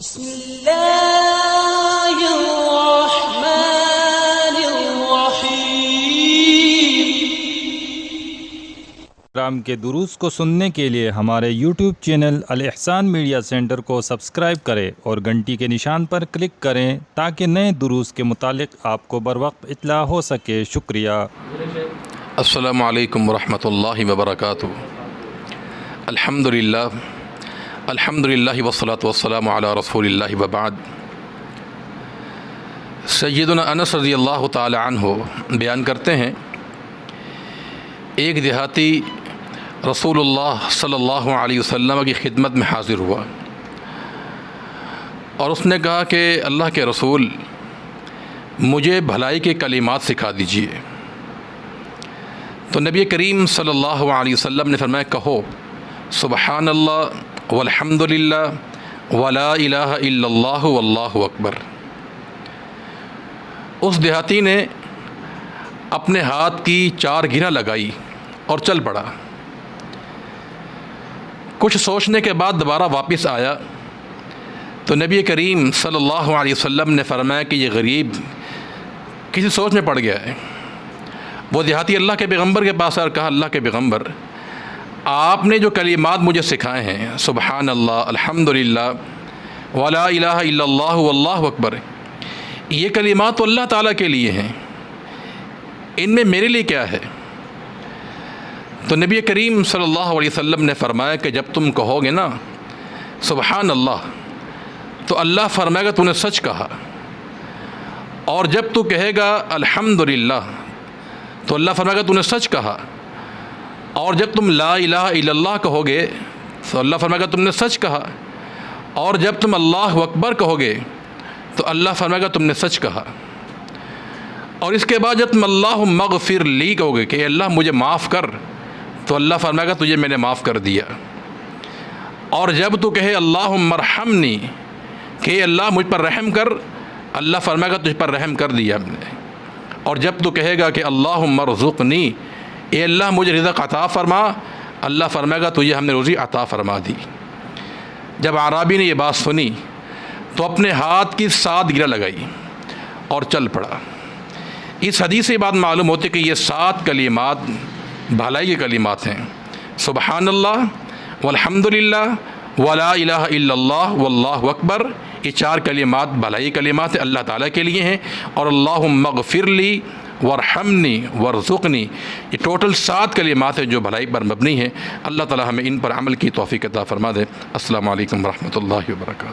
بسم اللہ الرحمن الرحیم۔ پروگرام کے دروس کو سننے کے لیے ہمارے یوٹیوب چینل الاحسان میڈیا سینٹر کو سبسکرائب کریں اور گھنٹی کے نشان پر کلک کریں تاکہ نئے دروس کے متعلق آپ کو بروقت اطلاع ہو سکے۔ شکریہ۔ السلام علیکم ورحمۃ اللہ وبرکاتہ۔ الحمدللہ والصلاة والسلام علی رسول اللہ وبعد۔ سیدنا انس رضی اللہ تعالی عنہ بیان کرتے ہیں، ایک دیہاتی رسول اللہ صلی اللہ علیہ وسلم کی خدمت میں حاضر ہوا اور اس نے کہا کہ اللہ کے رسول، مجھے بھلائی کے کلمات سکھا دیجیے۔ تو نبی کریم صلی اللہ علیہ وسلم نے فرمایا، کہو سبحان اللہ والحمد للہ ولا الہ الا اللہ واللہ اکبر۔ اس دیہاتی نے اپنے ہاتھ کی 4 گرہ لگائی اور چل پڑا۔ کچھ سوچنے کے بعد دوبارہ واپس آیا تو نبی کریم صلی اللہ علیہ وسلم نے فرمایا کہ یہ غریب کسی سوچ میں پڑ گیا ہے۔ وہ دیہاتی اللہ کے پیغمبر کے پاس آیا اور کہا، اللہ کے پیغمبر، آپ نے جو کلمات مجھے سکھائے ہیں، سبحان اللہ، الحمدللہ، ولا الہ الا اللہ واللہ اکبر، یہ کلمات تو اللہ تعالیٰ کے لیے ہیں، ان میں میرے لیے کیا ہے؟ تو نبی کریم صلی اللہ علیہ وسلم نے فرمایا کہ جب تم کہو گے نا سبحان اللہ تو اللہ فرمائے گا تو نے سچ کہا، اور جب تو کہے گا الحمدللہ تو اللہ فرمائے گا تو نے سچ کہا، اور جب تم لا الہ الا اللہ کہو گے تو اللہ فرمائے گا تم نے سچ کہا، اور جب تم اللہ اکبر کہو گے تو اللہ فرمائے گا تم نے سچ کہا، اور اس کے بعد جب تم اللہم اغفر لی کہو گے کہ اللہ مجھے معاف کر تو اللہ فرمائے گا تجھے میں نے معاف کر دیا، اور جب تو کہے اللہم ارحمنی کہ اللہ مجھ پر رحم کر، اللہ فرمائے گا تجھ پر رحم کر دیا ہم نے، اور جب تو کہے گا کہ اللہم ارزقنی، اے اللہ مجھے رزق عطا فرما، اللہ فرمائے گا تجھے ہم نے روزی عطا فرما دی۔ جب اعرابی نے یہ بات سنی تو اپنے ہاتھ کی 7 گرہ لگائی اور چل پڑا۔ اس حدیث سے بات معلوم ہوتی کہ یہ 7 کلمات بھلائی کے کلمات ہیں، سبحان اللہ والحمدللہ ولا الہ الا اللہ واللہ اکبر، یہ 4 کلمات بھلائی کلمات ہیں، اللہ تعالیٰ کے لیے ہیں، اور اللہم اغفر لی وارحمنی وارزقنی، یہ ٹوٹل 7 کلمات ہیں جو بھلائی پر مبنی ہیں۔ اللہ تعالیٰ ہمیں ان پر عمل کی توفیق عطا فرما دے۔ السلام علیکم ورحمۃ اللہ وبرکاتہ۔